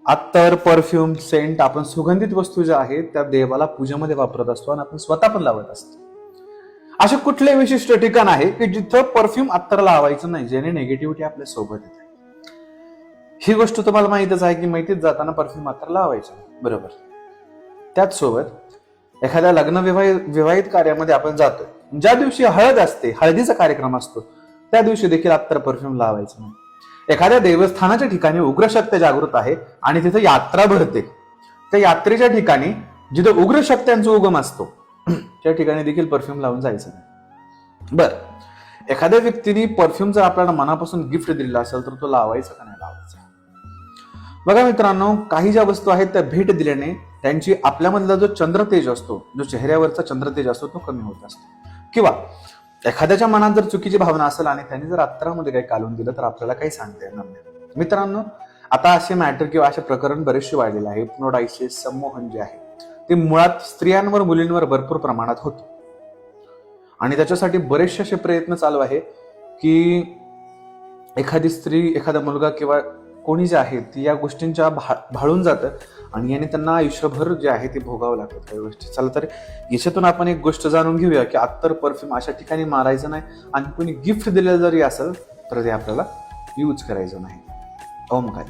अत्तर, perfume, Saint आपण सुगंधित वस्तू ज्या आहेत त्या देवाला पूजेमध्ये वापरत असतो आणि आपण स्वतः पण लावत असतो. असे कुठले विशिष्ट ठिकाण आहे की जिथं परफ्यूम अत्तर लावायचं नाही, ज्याने निगेटिव्हिटी आपल्या सोबत येते. ही गोष्ट तुम्हाला माहितच आहे की माहितीच जाताना परफ्यूम अत्तर लावायचं बरोबर. त्याच सोबत एखाद्या लग्न विवाहित कार्यामध्ये आपण जातोय, ज्या दिवशी हळद असते, हळदीचा कार्यक्रम असतो, त्या दिवशी देखील अत्तर परफ्यूम लावायचं नाही. एखाद्या देवस्थानाच्या ठिकाणी उग्र शक्ती जागृत आहे आणि तिथे यात्रा भरते, त्या यात्रेच्या ठिकाणी जिथे उग्र शक्त्यांचा उगम असतो त्या ठिकाणी देखील परफ्यूम लावून जायचं नाही. बर, एखाद्या व्यक्तीने परफ्यूम जर आपल्याला मनापासून गिफ्ट दिलेला असेल तर तो लावायचा का नाही लावायचा. बघा मित्रांनो, काही ज्या वस्तू आहेत त्या भेट दिल्याने त्यांची आपल्यामधला जो चंद्रतेज असतो, जो चेहऱ्यावरचा चंद्रतेज असतो तो कमी होत असतो. किंवा एखाद्याच्या मनात जर चुकीची भावना असेल आणि त्याने जर अत्तरामध्ये काही काढून दिलं तर आपल्याला काही सांगता येणार नाही. मित्रांनो, आता असे मॅटर किंवा असे प्रकरण बरेचसे वाढलेले आहे. हिप्नोटायसिस, संमोहन जे आहे ते मुळात स्त्रियांवर मुलींवर भरपूर प्रमाणात होतं आणि त्याच्यासाठी बरेचसे असे प्रयत्न चालू आहे की एखादी स्त्री, एखादा मुलगा किंवा कोणी जे आहे ती या गोष्टींच्या भाळून जातं आणि याने त्यांना आयुष्यभर जे आहे ते भोगावं लागतं काही गोष्टी. चला तर याच्यातून आपण एक गोष्ट जाणून घेऊया की अत्तर, परफ्यूम अशा ठिकाणी मारायचं नाही आणि कोणी गिफ्ट दिलेलं जरी असेल तर ते आपल्याला यूज करायचं नाही. ओम काय